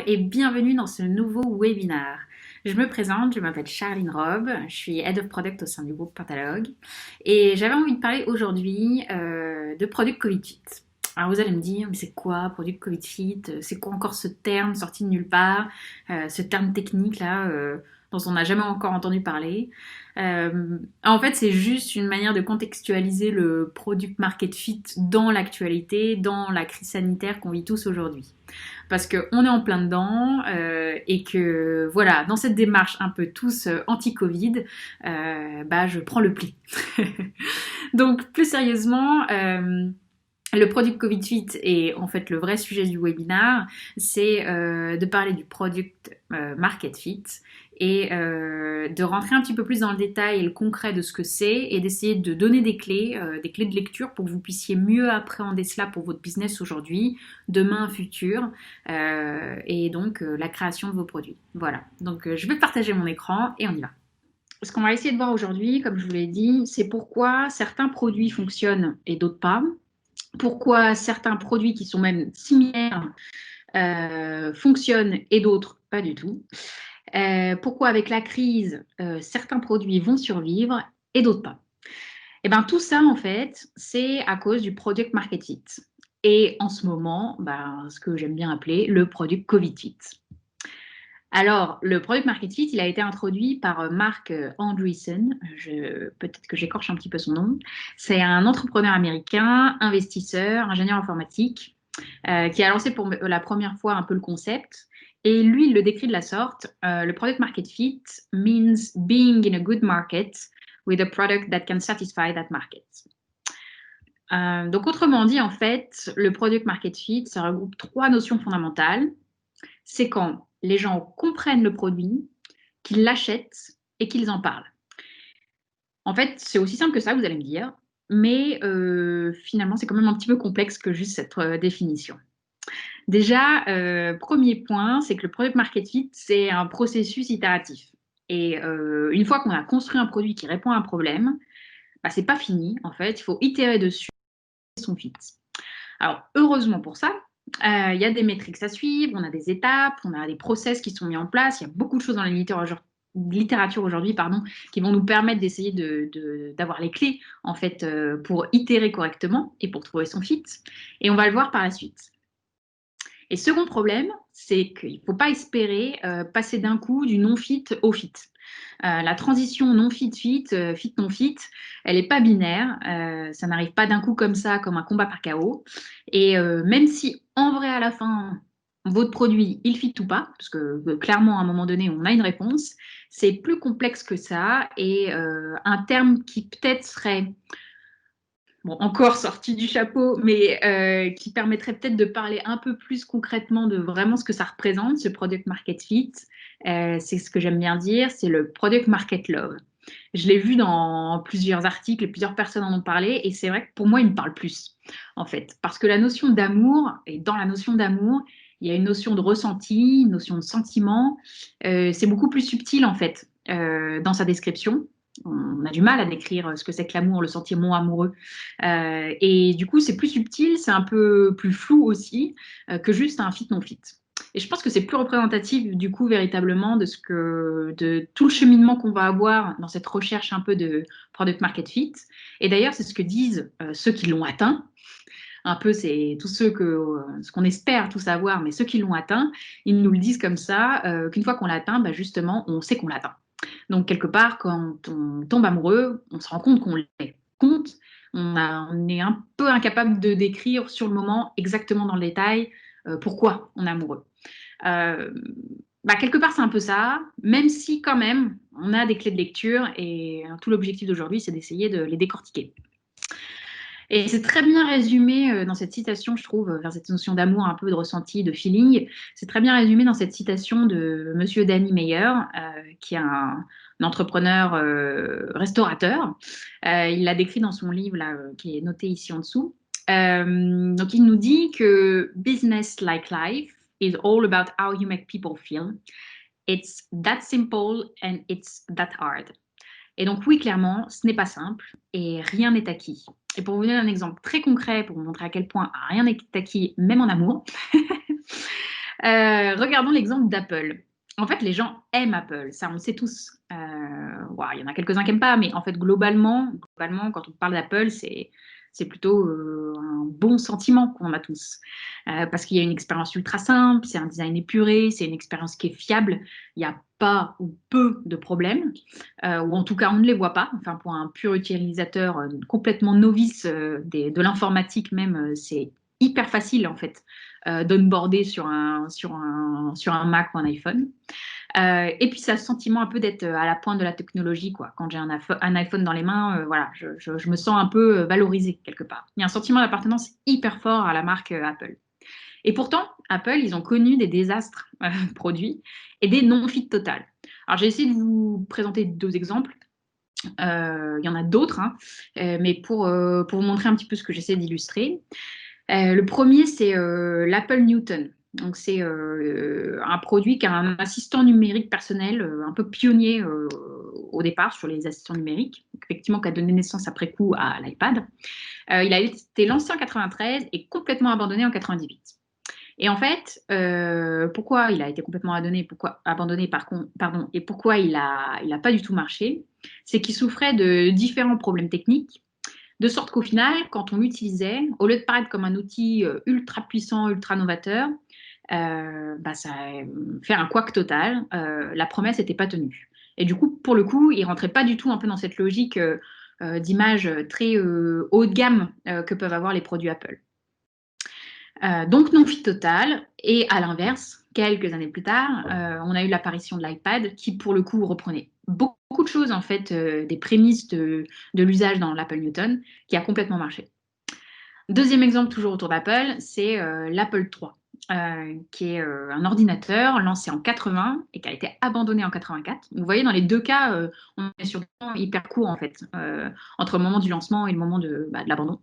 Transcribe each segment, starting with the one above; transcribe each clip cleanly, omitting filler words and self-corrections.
et bienvenue dans ce nouveau webinaire. Je me présente, je m'appelle Charline Robb, je suis Head of Product au sein du groupe Pentalogue et j'avais envie de parler aujourd'hui de Product Covid Fit. Alors vous allez me dire, mais c'est quoi Product Covid Fit? C'est quoi encore ce terme sorti de nulle part, ce terme technique là dont on n'a jamais encore entendu parler? En fait, c'est juste une manière de contextualiser le Product Market Fit dans l'actualité, dans la crise sanitaire qu'on vit tous aujourd'hui. Parce qu'on est en plein dedans et que voilà, dans cette démarche un peu tous anti-Covid, je prends le pli. Donc plus sérieusement, le Product Covid Fit est en fait le vrai sujet du webinaire, c'est de parler du Product Market Fit et de rentrer un petit peu plus dans le détail et le concret de ce que c'est et d'essayer de donner des clés de lecture pour que vous puissiez mieux appréhender cela pour votre business aujourd'hui, demain, futur et donc la création de vos produits. Voilà, donc je vais partager mon écran et on y va. Ce qu'on va essayer de voir aujourd'hui, comme je vous l'ai dit, c'est pourquoi certains produits fonctionnent et d'autres pas. Pourquoi certains produits qui sont même similaires fonctionnent et d'autres pas du tout. Pourquoi avec la crise, certains produits vont survivre et d'autres pas. Et bien tout ça, en fait, c'est à cause du Product Market Fit. Et en ce moment, ce que j'aime bien appeler le Product Covid Fit. Alors, le Product Market Fit, il a été introduit par Mark Andreessen, peut-être que j'écorche un petit peu son nom. C'est un entrepreneur américain, investisseur, ingénieur informatique, qui a lancé pour la première fois un peu le concept. Et lui, il le décrit de la sorte. Le Product Market Fit means being in a good market with a product that can satisfy that market. Donc, autrement dit, en fait, le Product Market Fit, ça regroupe trois notions fondamentales. C'est quand les gens comprennent le produit, qu'ils l'achètent et qu'ils en parlent. En fait, c'est aussi simple que ça, vous allez me dire, mais finalement, c'est quand même un petit peu complexe que juste cette définition. Déjà, premier point, c'est que le Product Market Fit, c'est un processus itératif. Et une fois qu'on a construit un produit qui répond à un problème, c'est pas fini, en fait, il faut itérer dessus son fit. Alors, heureusement pour ça, il y a des métriques à suivre, on a des étapes, on a des process qui sont mis en place, il y a beaucoup de choses dans la littérature aujourd'hui qui vont nous permettre d'essayer d'avoir les clés en fait pour itérer correctement et pour trouver son fit. Et on va le voir par la suite. Et second problème, c'est qu'il ne faut pas espérer passer d'un coup du non-fit au fit. La transition non-fit-fit, fit-non-fit, elle n'est pas binaire. Ça n'arrive pas d'un coup comme ça, comme un combat par KO. Et même si en vrai, à la fin, votre produit, il fit ou pas, parce que clairement, à un moment donné, on a une réponse, c'est plus complexe que ça. Et un terme qui peut-être serait encore sorti du chapeau, mais qui permettrait peut-être de parler un peu plus concrètement de vraiment ce que ça représente, ce Product Market Fit. C'est ce que j'aime bien dire, c'est le Product Market Love. Je l'ai vu dans plusieurs articles, et plusieurs personnes en ont parlé, et c'est vrai que pour moi, il me parle plus, en fait. Parce que la notion d'amour, et dans la notion d'amour, il y a une notion de ressenti, une notion de sentiment. C'est beaucoup plus subtil, en fait, dans sa description. On a du mal à décrire ce que c'est que l'amour, le sentiment amoureux. Et du coup, c'est plus subtil, c'est un peu plus flou aussi que juste un fit non-fit. Et je pense que c'est plus représentatif du coup véritablement de tout le cheminement qu'on va avoir dans cette recherche un peu de product market fit. Et d'ailleurs, c'est ce que disent ceux qui l'ont atteint. Un peu, c'est tous ce qu'on espère tous savoir, mais ceux qui l'ont atteint, ils nous le disent comme ça, qu'une fois qu'on l'atteint, justement, on sait qu'on l'atteint. Donc, quelque part, quand on tombe amoureux, on se rend compte qu'on l'est. On est un peu incapable de décrire sur le moment, exactement dans le détail, pourquoi on est amoureux. Quelque part, c'est un peu ça, même si quand même, on a des clés de lecture et tout l'objectif d'aujourd'hui, c'est d'essayer de les décortiquer. Et c'est très bien résumé dans cette citation, je trouve, vers cette notion d'amour, un peu de ressenti, de feeling. C'est très bien résumé dans cette citation de Monsieur Danny Meyer, qui est un entrepreneur restaurateur. Il l'a décrit dans son livre, là, qui est noté ici en dessous. Donc, il nous dit que business like life is all about how you make people feel. It's that simple and it's that hard. Et donc oui, clairement, ce n'est pas simple et rien n'est acquis. Et pour vous donner un exemple très concret, pour vous montrer à quel point rien n'est acquis, même en amour, Regardons l'exemple d'Apple. En fait, les gens aiment Apple, ça on le sait tous. Il y en a quelques-uns qui n'aiment pas, mais en fait, globalement, quand on parle d'Apple, c'est plutôt un bon sentiment qu'on a tous. Parce qu'il y a une expérience ultra simple, c'est un design épuré, c'est une expérience qui est fiable, il n'y a pas ou peu de problèmes, ou en tout cas on ne les voit pas. Enfin, pour un pur utilisateur complètement novice de l'informatique même, c'est hyper facile en fait d'onboarder sur un Mac ou un iPhone. Et puis, ça a ce sentiment un peu d'être à la pointe de la technologie, quoi. Quand j'ai un iPhone dans les mains, voilà, je me sens un peu valorisée quelque part. Il y a un sentiment d'appartenance hyper fort à la marque Apple. Et pourtant, Apple, ils ont connu des désastres produits et des non-fit totales. Alors, j'ai essayé de vous présenter 2 exemples. Il y en a d'autres, hein, mais pour vous montrer un petit peu ce que j'essaie d'illustrer. Le premier, c'est l'Apple Newton. Donc, c'est un produit qui a un assistant numérique personnel un peu pionnier au départ sur les assistants numériques, effectivement, qui a donné naissance après coup à l'iPad. Il a été lancé en 93 et complètement abandonné en 98. Et en fait, pourquoi il a été complètement abandonné pardon, et pourquoi il a pas du tout marché, c'est qu'il souffrait de différents problèmes techniques, de sorte qu'au final, quand on l'utilisait, au lieu de paraître comme un outil ultra puissant, ultra novateur, ça fait un couac total. La promesse n'était pas tenue. Et du coup, pour le coup, il ne rentrait pas du tout un peu dans cette logique d'image très haut de gamme que peuvent avoir les produits Apple. Donc non-fit total. Et à l'inverse, quelques années plus tard, on a eu l'apparition de l'iPad qui, pour le coup, reprenait beaucoup de choses, en fait, des prémices de l'usage dans l'Apple Newton, qui a complètement marché. Deuxième exemple, toujours autour d'Apple, c'est l'Apple III, qui est un ordinateur lancé en 80 et qui a été abandonné en 84. Vous voyez, dans les 2 cas, on est sur un temps hyper court, en fait, entre le moment du lancement et le moment de l'abandon.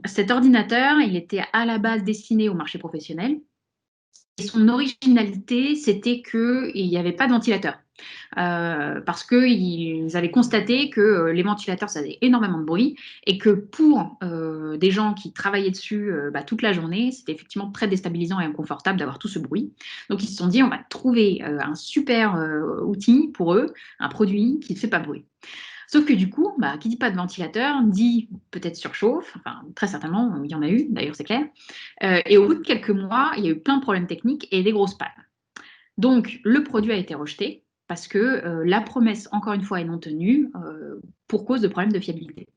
Cet ordinateur, il était à la base destiné au marché professionnel. Et son originalité, c'était qu'il n'y avait pas de ventilateur. Parce qu'ils avaient constaté que les ventilateurs, ça faisait énormément de bruit et que pour des gens qui travaillaient dessus toute la journée, c'était effectivement très déstabilisant et inconfortable d'avoir tout ce bruit. Donc ils se sont dit, on va trouver un super outil pour eux, un produit qui ne fait pas de bruit. Sauf que du coup, qui dit pas de ventilateur, dit peut-être surchauffe, enfin très certainement, il y en a eu, d'ailleurs c'est clair. Et au bout de quelques mois, il y a eu plein de problèmes techniques et des grosses pannes. Donc le produit a été rejeté parce que la promesse, encore une fois, est non tenue pour cause de problèmes de fiabilité.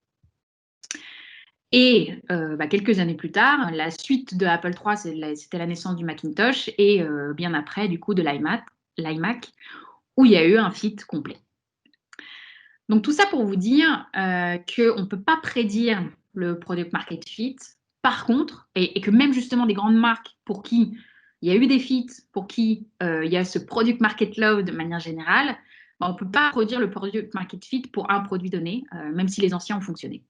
Et quelques années plus tard, la suite de Apple III, c'était la naissance du Macintosh et bien après, du coup, de l'iMac, où il y a eu un fit complet. Donc tout ça pour vous dire qu'on ne peut pas prédire le product market fit. Par contre, et que même justement des grandes marques pour qui il y a eu des fits, pour qui il y a ce product market love de manière générale, on ne peut pas produire le product market fit pour un produit donné, même si les anciens ont fonctionné.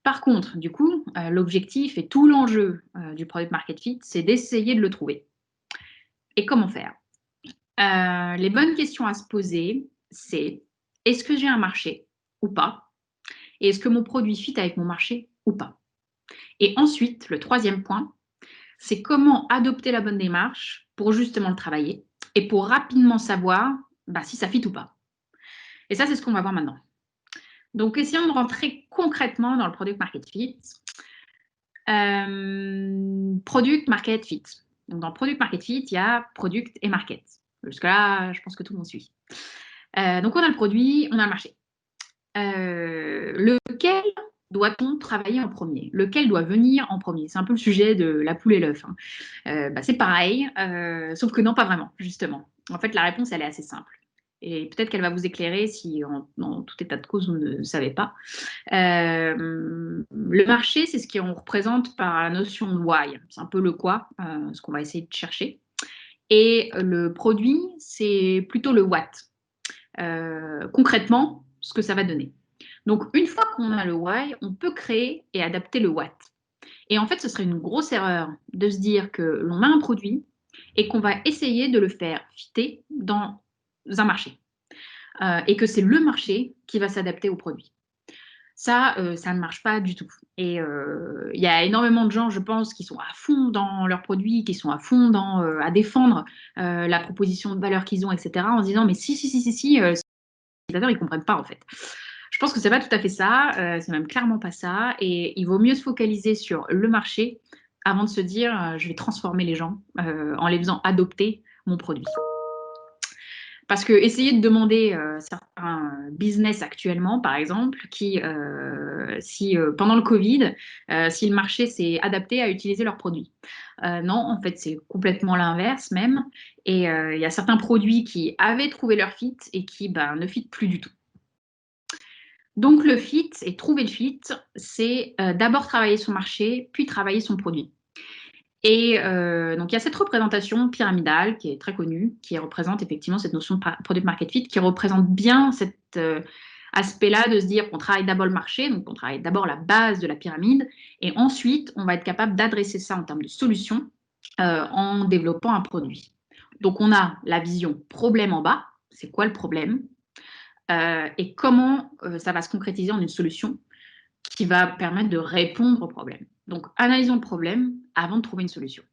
Par contre, du coup, l'objectif et tout l'enjeu du product market fit, c'est d'essayer de le trouver. Et comment faire? Les bonnes questions à se poser, c'est est-ce que j'ai un marché ou pas? Et est-ce que mon produit fit avec mon marché ou pas? Et ensuite, le troisième point, c'est comment adopter la bonne démarche pour justement le travailler et pour rapidement savoir si ça fit ou pas. Et ça, c'est ce qu'on va voir maintenant. Donc, essayons de rentrer concrètement dans le product market fit. Product market fit. Donc, dans le product market fit, il y a product et market. Jusque-là, je pense que tout le monde suit. Donc, on a le produit, on a le marché. Lequel doit-on travailler en premier? Lequel doit venir en premier? C'est un peu le sujet de la poule et l'œuf. Hein. C'est pareil, sauf que non, pas vraiment, justement. En fait, la réponse, elle est assez simple. Et peut-être qu'elle va vous éclairer si, en tout état de cause, vous ne savez pas. Le marché, c'est ce qu'on représente par la notion de why. C'est un peu le quoi, ce qu'on va essayer de chercher. Et le produit, c'est plutôt le what. Concrètement, ce que ça va donner. Donc, une fois qu'on a le why, on peut créer et adapter le what. Et en fait, ce serait une grosse erreur de se dire que l'on a un produit et qu'on va essayer de le faire fitter dans un marché. Et que c'est le marché qui va s'adapter au produit. Ça ne marche pas du tout. Et il y a énormément de gens, je pense, qui sont à fond dans leurs produits, qui sont à fond à défendre la proposition de valeur qu'ils ont, etc., en se disant, mais si, les utilisateurs, ils ne comprennent pas, en fait. Je pense que c'est pas tout à fait ça, c'est même clairement pas ça, et il vaut mieux se focaliser sur le marché avant de se dire, je vais transformer les gens en les faisant adopter mon produit. Parce que essayer de demander certains business actuellement, par exemple, si pendant le Covid, si le marché s'est adapté à utiliser leurs produits. Non, en fait, c'est complètement l'inverse même. Et il y a certains produits qui avaient trouvé leur fit et qui ne fit plus du tout. Donc le fit et trouver le fit, c'est d'abord travailler son marché, puis travailler son produit. Et donc, il y a cette représentation pyramidale qui est très connue, qui représente effectivement cette notion de product market fit, qui représente bien cet aspect-là de se dire qu'on travaille d'abord le marché, donc on travaille d'abord la base de la pyramide, et ensuite, on va être capable d'adresser ça en termes de solutions en développant un produit. Donc, on a la vision problème en bas, c'est quoi le problème, et comment ça va se concrétiser en une solution qui va permettre de répondre au problème. Donc, analysons le problème avant de trouver une solution.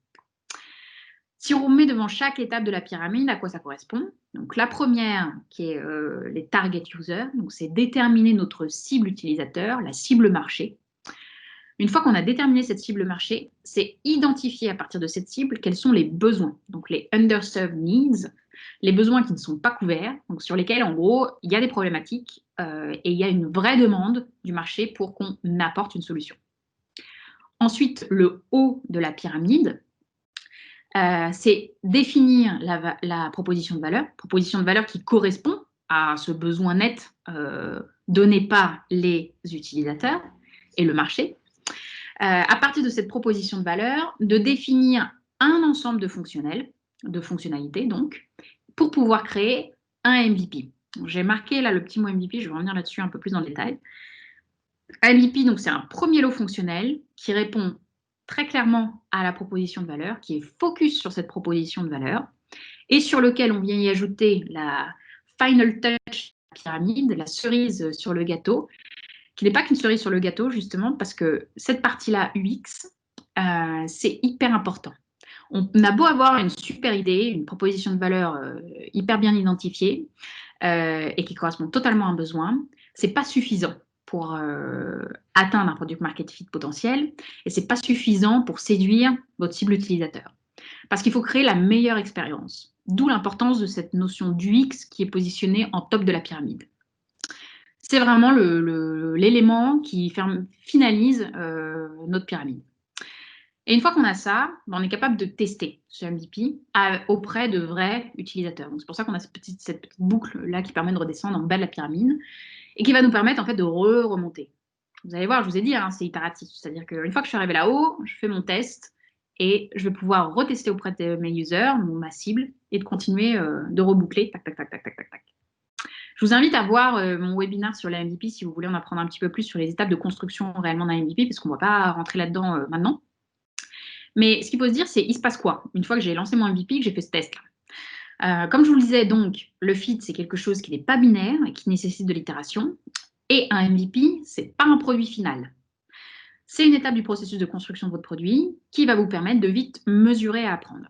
Si on met devant chaque étape de la pyramide, à quoi ça correspond? Donc, la première, qui est les target users, donc c'est déterminer notre cible utilisateur, la cible marché. Une fois qu'on a déterminé cette cible marché, c'est identifier à partir de cette cible quels sont les besoins, donc les underserved needs, les besoins qui ne sont pas couverts, donc sur lesquels, en gros, il y a des problématiques et il y a une vraie demande du marché pour qu'on apporte une solution. Ensuite, le haut de la pyramide, c'est définir la proposition de valeur qui correspond à ce besoin net donné par les utilisateurs et le marché. À partir de cette proposition de valeur, de définir un ensemble de fonctionnalités, donc, pour pouvoir créer un MVP. J'ai marqué là le petit mot MVP, je vais revenir là-dessus un peu plus dans le détail. Un MVP, donc, c'est un premier lot fonctionnel qui répond très clairement à la proposition de valeur, qui est focus sur cette proposition de valeur, et sur lequel on vient y ajouter la final touch pyramide, la cerise sur le gâteau, qui n'est pas qu'une cerise sur le gâteau, justement, parce que cette partie-là, UX, c'est hyper important. On a beau avoir une super idée, une proposition de valeur hyper bien identifiée et qui correspond totalement à un besoin, c'est pas suffisant pour atteindre un product market fit potentiel et c'est pas suffisant pour séduire votre cible utilisateur. Parce qu'il faut créer la meilleure expérience. D'où l'importance de cette notion d'UX qui est positionnée en top de la pyramide. C'est vraiment l'élément qui finalise notre pyramide. Et une fois qu'on a ça, on est capable de tester ce MVP auprès de vrais utilisateurs. C'est pour ça qu'on a cette petite boucle-là qui permet de redescendre en bas de la pyramide et qui va nous permettre en fait de remonter. Vous allez voir, je vous ai dit, hein, c'est itératif. C'est-à-dire qu'une fois que je suis arrivée là-haut, je fais mon test et je vais pouvoir retester auprès de mes users, ma cible, et de continuer de reboucler. Tac, tac, tac, tac, tac, tac, tac. Je vous invite à voir mon webinaire sur la MVP si vous voulez en apprendre un petit peu plus sur les étapes de construction réellement d'un MVP, parce qu'on ne va pas rentrer là-dedans maintenant. Mais ce qu'il faut se dire, c'est il se passe quoi une fois que j'ai lancé mon MVP, que j'ai fait ce test-là. Comme je vous le disais, donc, le fit, c'est quelque chose qui n'est pas binaire et qui nécessite de l'itération. Et un MVP, ce n'est pas un produit final. C'est une étape du processus de construction de votre produit qui va vous permettre de vite mesurer et apprendre.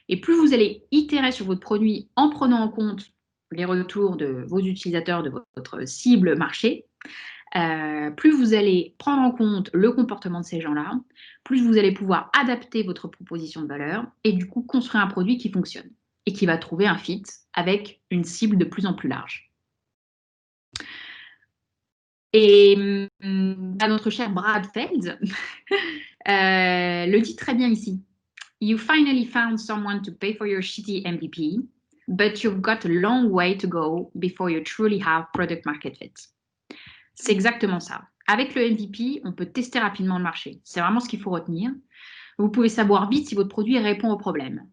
Et plus vous allez itérer sur votre produit en prenant en compte les retours de vos utilisateurs, de votre cible marché, plus vous allez prendre en compte le comportement de ces gens-là, plus vous allez pouvoir adapter votre proposition de valeur et du coup construire un produit qui fonctionne et qui va trouver un fit avec une cible de plus en plus large. Et notre cher Brad Feld le dit très bien ici. You finally found someone to pay for your shitty MVP, but you've got a long way to go before you truly have product market fit. C'est exactement ça. Avec le MVP, on peut tester rapidement le marché. C'est vraiment ce qu'il faut retenir. Vous pouvez savoir vite si votre produit répond au problème.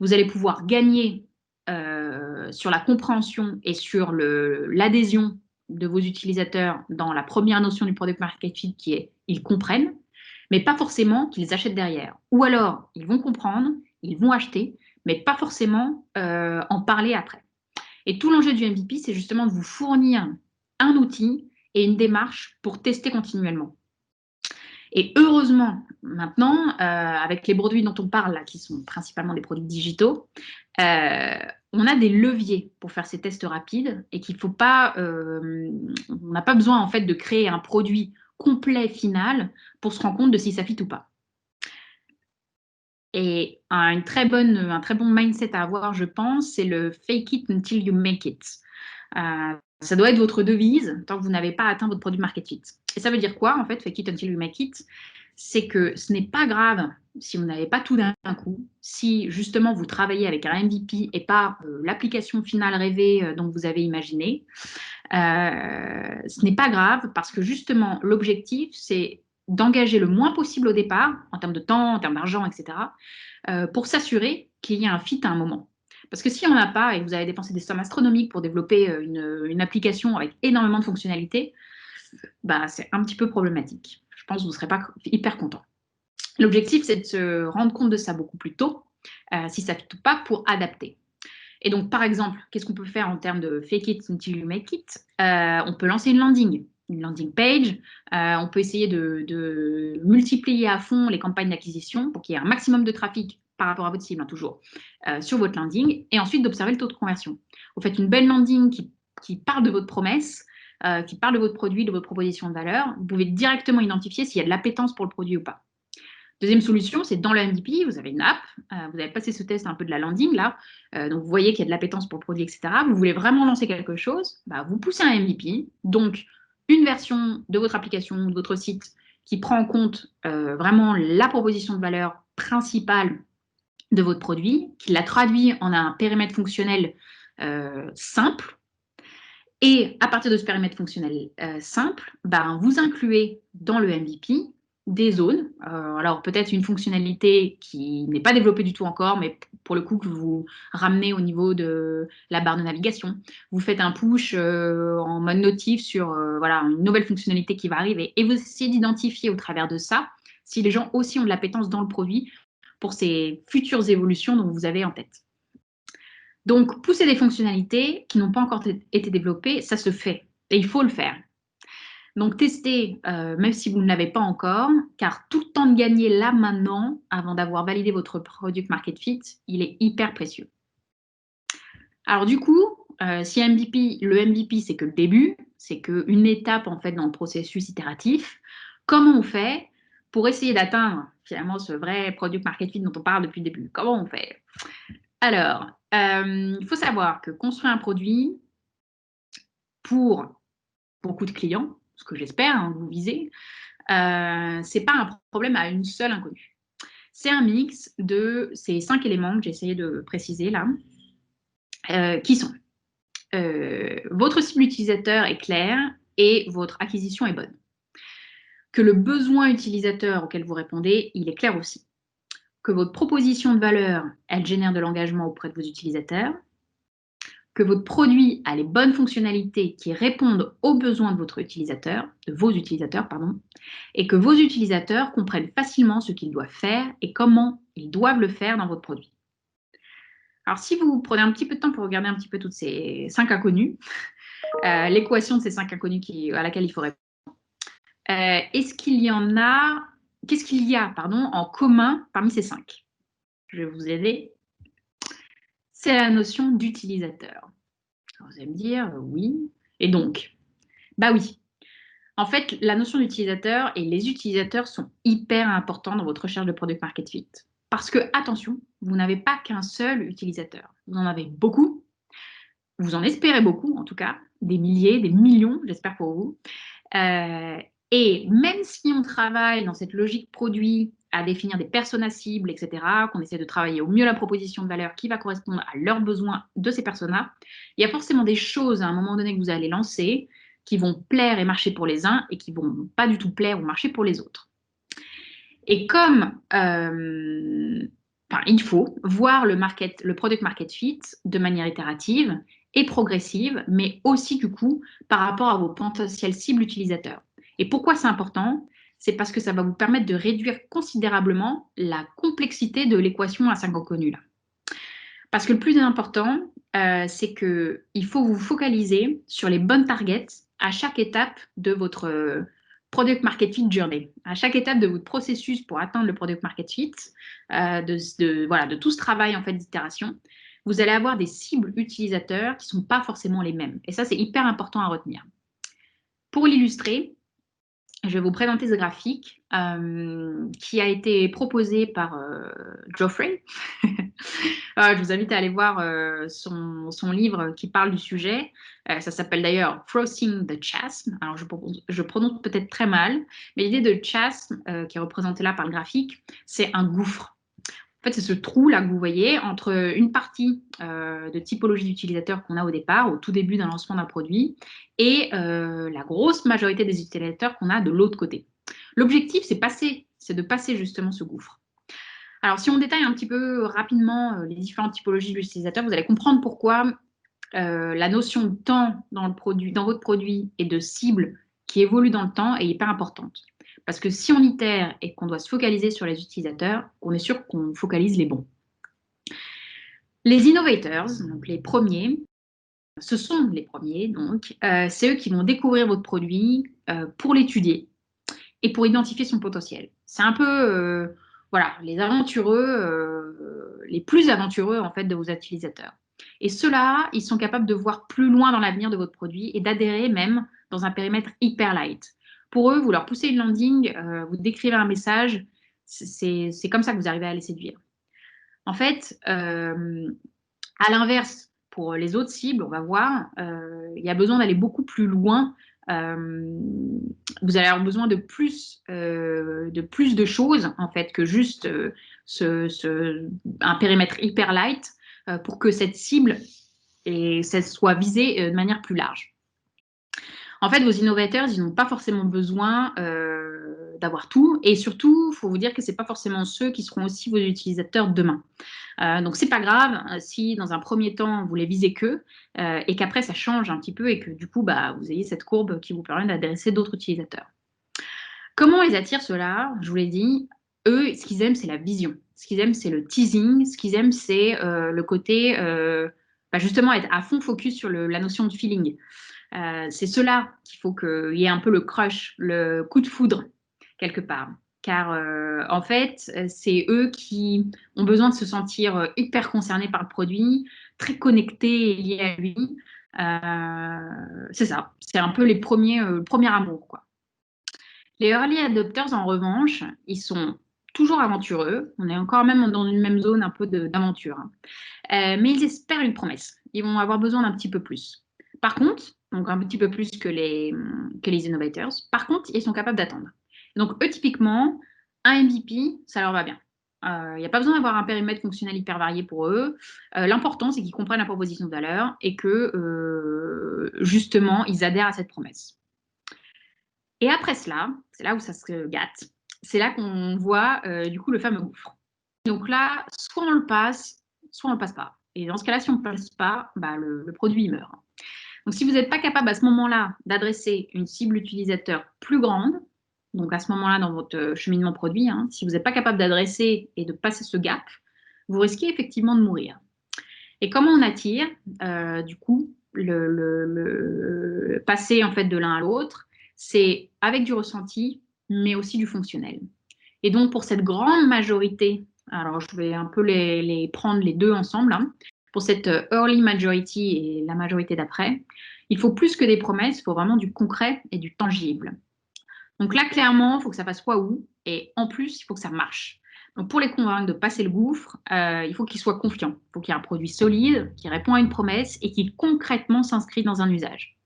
Vous allez pouvoir gagner sur la compréhension et sur l'adhésion de vos utilisateurs dans la première notion du product market fit qui est ils comprennent, mais pas forcément qu'ils achètent derrière. Ou alors, ils vont comprendre, ils vont acheter, mais pas forcément en parler après. Et tout l'enjeu du MVP, c'est justement de vous fournir un outil et une démarche pour tester continuellement. Et heureusement, maintenant, avec les produits dont on parle, là, qui sont principalement des produits digitaux, on a des leviers pour faire ces tests rapides et qu'il faut pas, on n'a pas besoin en fait de créer un produit complet final pour se rendre compte de si ça fit ou pas. Et un très bon mindset à avoir, je pense, c'est le fake it until you make it. Ça doit être votre devise tant que vous n'avez pas atteint votre produit market fit. Et ça veut dire quoi, en fait, fake it until you make it? C'est que ce n'est pas grave si vous n'avez pas tout d'un coup, si justement vous travaillez avec un MVP et pas l'application finale rêvée dont vous avez imaginé. Ce n'est pas grave parce que justement, l'objectif, c'est d'engager le moins possible au départ, en termes de temps, en termes d'argent, etc., pour s'assurer qu'il y ait un fit à un moment. Parce que s'il n'y en a pas et que vous avez dépensé des sommes astronomiques pour développer une application avec énormément de fonctionnalités, bah, c'est un petit peu problématique. Je pense que vous ne serez pas hyper content. L'objectif, c'est de se rendre compte de ça beaucoup plus tôt, si ça ne fit ou pas, pour adapter. Et donc, par exemple, qu'est-ce qu'on peut faire en termes de fake it until you make it? On peut lancer une landing page. On peut essayer de multiplier à fond les campagnes d'acquisition pour qu'il y ait un maximum de trafic par rapport à votre cible, hein, toujours, sur votre landing. Et ensuite, d'observer le taux de conversion. Vous faites une belle landing qui parle de votre promesse, qui parle de votre produit, de votre proposition de valeur. Vous pouvez directement identifier s'il y a de l'appétence pour le produit ou pas. Deuxième solution, c'est dans le MVP, vous avez une app, vous avez passé ce test un peu de la landing là, donc vous voyez qu'il y a de l'appétence pour le produit, etc. Vous voulez vraiment lancer quelque chose, bah, vous poussez un MVP, donc une version de votre application, de votre site qui prend en compte vraiment la proposition de valeur principale de votre produit, qui la traduit en un périmètre fonctionnel simple. Et à partir de ce périmètre fonctionnel simple, bah, vous incluez dans le MVP des zones. Alors peut-être une fonctionnalité qui n'est pas développée du tout encore, mais pour le coup que vous ramenez au niveau de la barre de navigation. Vous faites un push en mode notif sur voilà, une nouvelle fonctionnalité qui va arriver et vous essayez d'identifier au travers de ça si les gens aussi ont de l'appétence dans le produit pour ces futures évolutions dont vous avez en tête. Donc, pousser des fonctionnalités qui n'ont pas encore été développées, ça se fait et il faut le faire. Donc, testez, même si vous ne l'avez pas encore, car tout le temps de gagner là, maintenant, avant d'avoir validé votre product market fit, il est hyper précieux. Alors, du coup, si le MVP, c'est que le début, c'est qu'une étape, en fait, dans le processus itératif, comment on fait pour essayer d'atteindre, finalement, ce vrai product market fit dont on parle depuis le début? Comment on fait? Alors, il faut savoir que construire un produit pour beaucoup de clients, ce que j'espère, hein, vous visez, ce n'est pas un problème à une seule inconnue. C'est un mix de ces 5 éléments que j'ai essayé de préciser là, qui sont votre cible utilisateur est clair et votre acquisition est bonne. Que le besoin utilisateur auquel vous répondez, il est clair aussi. Que votre proposition de valeur, elle génère de l'engagement auprès de vos utilisateurs. Que votre produit a les bonnes fonctionnalités qui répondent aux besoins de vos utilisateurs, et que vos utilisateurs comprennent facilement ce qu'ils doivent faire et comment ils doivent le faire dans votre produit. Alors, si vous prenez un petit peu de temps pour regarder un petit peu toutes ces 5 inconnus, l'équation de ces 5 inconnus à laquelle il faut répondre, qu'est-ce qu'il y a en commun parmi ces 5? Je vais vous aider. C'est la notion d'utilisateur. Vous allez me dire, oui. Et donc, bah oui. En fait, la notion d'utilisateur et les utilisateurs sont hyper importants dans votre recherche de product market fit. Parce que, attention, vous n'avez pas qu'un seul utilisateur. Vous en avez beaucoup. Vous en espérez beaucoup, en tout cas. Des milliers, des millions, j'espère pour vous. Et même si on travaille dans cette logique produit à définir des personas cibles, etc., qu'on essaie de travailler au mieux la proposition de valeur qui va correspondre à leurs besoins de ces personas, il y a forcément des choses à un moment donné que vous allez lancer qui vont plaire et marcher pour les uns et qui ne vont pas du tout plaire ou marcher pour les autres. Et comme il faut voir le product market fit de manière itérative et progressive, mais aussi du coup par rapport à vos potentiels cibles utilisateurs. Et pourquoi c'est important? C'est parce que ça va vous permettre de réduire considérablement la complexité de l'équation à 5 inconnus là. Parce que le plus important, c'est qu'il faut vous focaliser sur les bonnes targets à chaque étape de votre Product Market Fit Journey, à chaque étape de votre processus pour atteindre le Product Market Fit, voilà, de tout ce travail en fait d'itération, vous allez avoir des cibles utilisateurs qui ne sont pas forcément les mêmes. Et ça, c'est hyper important à retenir. Pour l'illustrer, je vais vous présenter ce graphique qui a été proposé par Geoffrey. Je vous invite à aller voir son livre qui parle du sujet. Ça s'appelle d'ailleurs Crossing the Chasm. Alors, je prononce peut-être très mal, mais l'idée de chasm, qui est représentée là par le graphique, c'est un gouffre. En fait, c'est ce trou là que vous voyez entre une partie de typologie d'utilisateurs qu'on a au départ, au tout début d'un lancement d'un produit, et la grosse majorité des utilisateurs qu'on a de l'autre côté. L'objectif, c'est de passer justement ce gouffre. Alors, si on détaille un petit peu rapidement les différentes typologies d'utilisateurs, vous allez comprendre pourquoi la notion de temps dans votre produit et de cible qui évolue dans le temps est hyper importante. Parce que si on itère et qu'on doit se focaliser sur les utilisateurs, on est sûr qu'on focalise les bons. Les innovators, donc les premiers, ce sont les premiers, donc, c'est eux qui vont découvrir votre produit pour l'étudier et pour identifier son potentiel. C'est un peu, voilà, les aventureux, les plus aventureux en fait de vos utilisateurs. Et ceux-là, ils sont capables de voir plus loin dans l'avenir de votre produit et d'adhérer même dans un périmètre hyper light. Pour eux, vous leur poussez une landing, vous décrivez un message, c'est comme ça que vous arrivez à les séduire. En fait, à l'inverse, pour les autres cibles, on va voir, il y a besoin d'aller beaucoup plus loin. Vous allez avoir besoin de plus de choses en fait que juste un périmètre hyper light pour que cette cible ça soit visée de manière plus large. En fait, vos innovateurs, ils n'ont pas forcément besoin d'avoir tout. Et surtout, il faut vous dire que ce n'est pas forcément ceux qui seront aussi vos utilisateurs demain. Donc, ce n'est pas grave si, dans un premier temps, vous les visez qu'eux et qu'après, ça change un petit peu et que, du coup, vous ayez cette courbe qui vous permet d'adresser d'autres utilisateurs. Comment ils attirent cela? Je vous l'ai dit, eux, ce qu'ils aiment, c'est la vision. Ce qu'ils aiment, c'est le teasing. Ce qu'ils aiment, c'est le côté, justement, être à fond focus sur la notion de feeling. C'est cela qu'il faut qu'il y ait un peu le crush, le coup de foudre, quelque part. Car en fait, c'est eux qui ont besoin de se sentir hyper concernés par le produit, très connectés et liés à lui. C'est ça, c'est un peu le premier amour, quoi. Les early adopters, en revanche, ils sont toujours aventureux. On est encore même dans une même zone un peu d'aventure. Mais ils espèrent une promesse. Ils vont avoir besoin d'un petit peu plus. Par contre, donc un petit peu plus que les innovators, par contre, ils sont capables d'attendre. Donc, eux, typiquement, un MVP, ça leur va bien. Il n'y a pas besoin d'avoir un périmètre fonctionnel hyper varié pour eux. L'important, c'est qu'ils comprennent la proposition de valeur et que, justement, ils adhèrent à cette promesse. Et après cela, c'est là où ça se gâte, c'est là qu'on voit du coup le fameux gouffre. Donc là, soit on le passe, soit on ne le passe pas. Et dans ce cas-là, si on ne le passe pas, le produit il meurt. Donc si vous n'êtes pas capable à ce moment-là d'adresser une cible utilisateur plus grande, donc à ce moment-là dans votre cheminement produit, si vous n'êtes pas capable d'adresser et de passer ce gap, vous risquez effectivement de mourir. Et comment on attire du coup le passer en fait de l'un à l'autre? C'est avec du ressenti, mais aussi du fonctionnel. Et donc, pour cette grande majorité, alors je vais un peu les prendre les deux ensemble, pour cette early majority et la majorité d'après, il faut plus que des promesses, il faut vraiment du concret et du tangible. Donc là, clairement, il faut que ça fasse quoi où, et en plus, il faut que ça marche. Donc pour les convaincre de passer le gouffre, il faut qu'ils soient confiants. Il faut qu'il y ait un produit solide, qui répond à une promesse et qui concrètement s'inscrit dans un usage.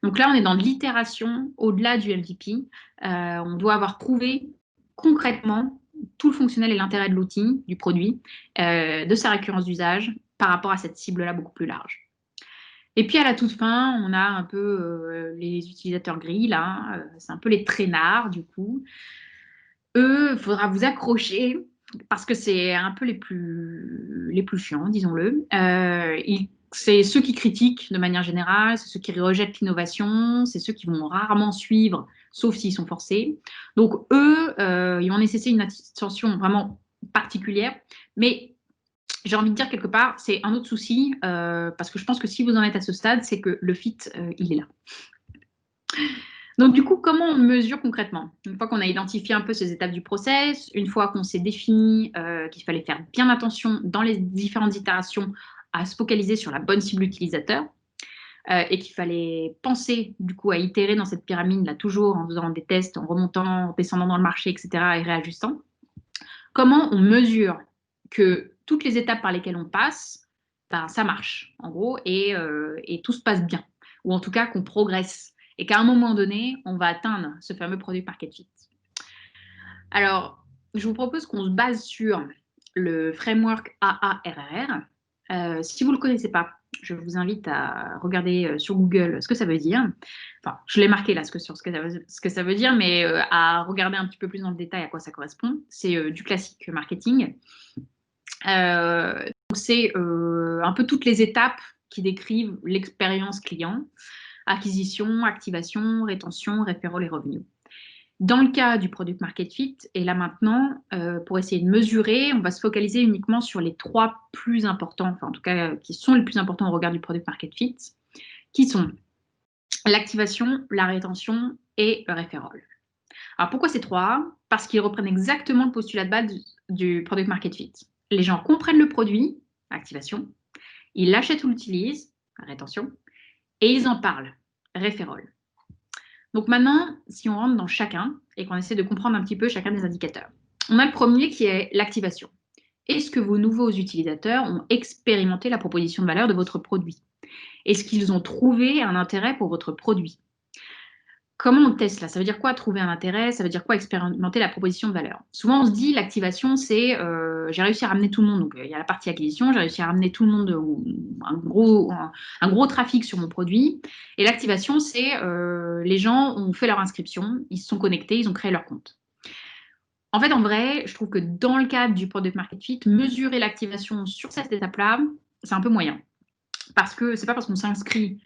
Donc là, on est dans de l'itération au-delà du MVP. On doit avoir prouvé concrètement tout le fonctionnel et l'intérêt de l'outil, du produit, de sa récurrence d'usage par rapport à cette cible-là beaucoup plus large. Et puis à la toute fin, on a un peu les utilisateurs gris, là, c'est un peu les traînards du coup. Eux, il faudra vous accrocher parce que c'est un peu les plus chiants, disons-le. C'est ceux qui critiquent de manière générale, c'est ceux qui rejettent l'innovation, c'est ceux qui vont rarement suivre, sauf s'ils sont forcés. Donc eux, ils vont nécessiter une attention vraiment particulière, mais j'ai envie de dire quelque part, c'est un autre souci, parce que je pense que si vous en êtes à ce stade, c'est que le fit, il est là. Donc, du coup, comment on mesure concrètement? Une fois qu'on a identifié un peu ces étapes du process, une fois qu'on s'est défini qu'il fallait faire bien attention dans les différentes itérations à se focaliser sur la bonne cible utilisateur et qu'il fallait penser du coup à itérer dans cette pyramide là toujours en faisant des tests, en remontant, en descendant dans le marché, etc. et réajustant. Comment on mesure que toutes les étapes par lesquelles on passe, ben, ça marche en gros et tout se passe bien ou en tout cas qu'on progresse et qu'à un moment donné, on va atteindre ce fameux product market fit. Alors, je vous propose qu'on se base sur le framework AARRR. Si vous ne le connaissez pas, je vous invite à regarder sur Google ce que ça veut dire. Enfin, je l'ai marqué là sur ce que ça veut dire, mais à regarder un petit peu plus dans le détail à quoi ça correspond. C'est du classique marketing. Donc c'est un peu toutes les étapes qui décrivent l'expérience client, acquisition, activation, rétention, référents et revenus. Dans le cas du product market fit, et là maintenant, pour essayer de mesurer, on va se focaliser uniquement sur les 3 plus importants, enfin en tout cas qui sont les plus importants au regard du product market fit, qui sont l'activation, la rétention et le referral. Alors pourquoi ces 3? Parce qu'ils reprennent exactement le postulat de base du product market fit. Les gens comprennent le produit, activation, ils l'achètent ou l'utilisent, rétention, et ils en parlent, referral. Donc maintenant, si on rentre dans chacun et qu'on essaie de comprendre un petit peu chacun des indicateurs. On a le premier qui est l'activation. Est-ce que vos nouveaux utilisateurs ont expérimenté la proposition de valeur de votre produit? Est-ce qu'ils ont trouvé un intérêt pour votre produit? Comment on teste là? Ça veut dire quoi trouver un intérêt? Ça veut dire quoi expérimenter la proposition de valeur? Souvent, on se dit l'activation, c'est j'ai réussi à ramener tout le monde. Donc, il y a la partie acquisition, j'ai réussi à ramener tout le monde, un gros trafic sur mon produit. Et l'activation, c'est les gens ont fait leur inscription, ils se sont connectés, ils ont créé leur compte. En fait, en vrai, je trouve que dans le cadre du product market fit, mesurer l'activation sur cette étape-là, c'est un peu moyen. Parce que c'est pas parce qu'on s'inscrit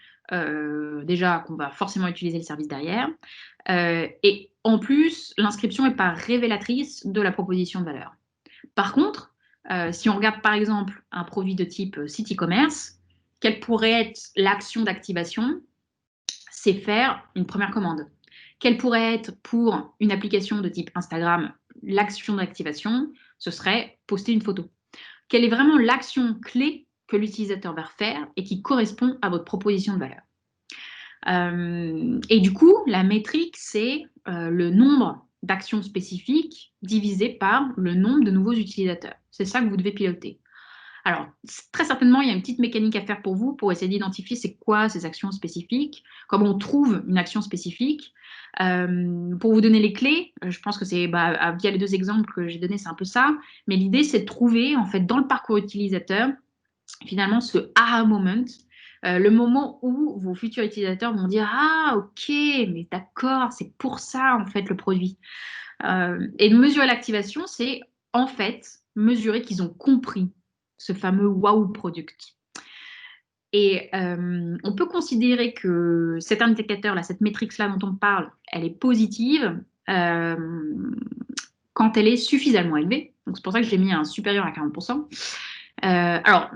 déjà qu'on va forcément utiliser le service derrière. Et en plus, l'inscription n'est pas révélatrice de la proposition de valeur. Par contre, si on regarde par exemple un produit de type site e-commerce, quelle pourrait être l'action d'activation? C'est faire une première commande. Quelle pourrait être pour une application de type Instagram l'action d'activation? Ce serait poster une photo. Quelle est vraiment l'action clé que l'utilisateur va faire et qui correspond à votre proposition de valeur? Et du coup, la métrique, c'est le nombre d'actions spécifiques divisé par le nombre de nouveaux utilisateurs. C'est ça que vous devez piloter. Alors, très certainement, il y a une petite mécanique à faire pour vous pour essayer d'identifier c'est quoi ces actions spécifiques, comment on trouve une action spécifique. Pour vous donner les clés, je pense que c'est via les 2 exemples que j'ai donnés, c'est un peu ça. Mais l'idée, c'est de trouver en fait dans le parcours utilisateur finalement ce aha moment, le moment où vos futurs utilisateurs vont dire ah ok, mais d'accord, c'est pour ça en fait le produit. Et de mesurer l'activation, c'est en fait mesurer qu'ils ont compris ce fameux wow product. Et on peut considérer que cet indicateur-là, cette métrique-là dont on parle, elle est positive quand elle est suffisamment élevée. Donc c'est pour ça que j'ai mis un supérieur à 40%. Alors,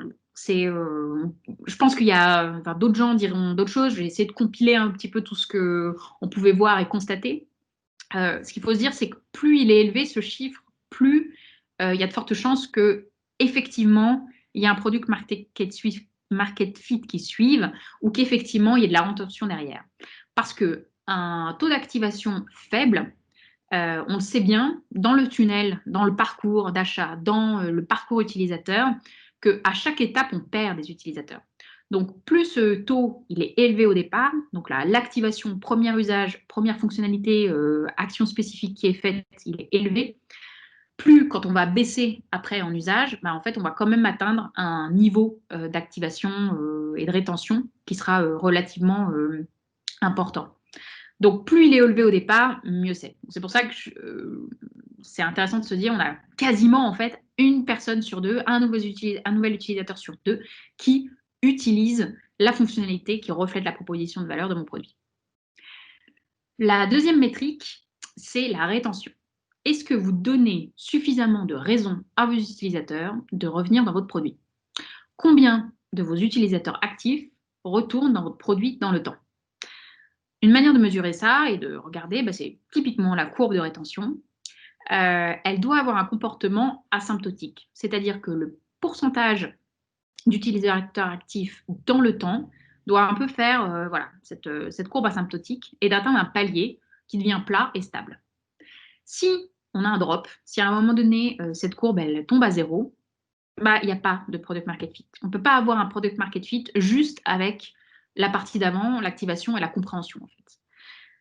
je pense qu'il y a, enfin, d'autres gens diront d'autres choses. Je vais essayer de compiler un petit peu tout ce qu'on pouvait voir et constater. Ce qu'il faut se dire, c'est que plus il est élevé, ce chiffre, plus il y a de fortes chances que effectivement il y a un product market fit qui suive ou qu'effectivement il y ait de la rétention derrière. Parce qu'un taux d'activation faible, on le sait bien, dans le tunnel, dans le parcours d'achat, dans le parcours utilisateur, qu'à chaque étape, on perd des utilisateurs. Donc, plus ce taux il est élevé au départ, donc l'activation, premier usage, première fonctionnalité, action spécifique qui est faite, il est élevé, plus quand on va baisser après en usage, en fait, on va quand même atteindre un niveau d'activation et de rétention qui sera relativement important. Donc, plus il est élevé au départ, mieux c'est. C'est pour ça que c'est intéressant de se dire, on a quasiment en fait une personne sur deux, un nouvel utilisateur sur deux qui utilise la fonctionnalité qui reflète la proposition de valeur de mon produit. La deuxième métrique, c'est la rétention. Est-ce que vous donnez suffisamment de raisons à vos utilisateurs de revenir dans votre produit? Combien de vos utilisateurs actifs retournent dans votre produit dans le temps? Une manière de mesurer ça et de regarder, c'est typiquement la courbe de rétention. Elle doit avoir un comportement asymptotique, c'est-à-dire que le pourcentage d'utilisateurs actifs dans le temps doit un peu faire voilà, cette courbe asymptotique et d'atteindre un palier qui devient plat et stable. Si on a un drop, si à un moment donné, cette courbe elle tombe à zéro, il n'y a pas de product market fit. On ne peut pas avoir un product market fit juste avec la partie d'avant, l'activation et la compréhension en fait.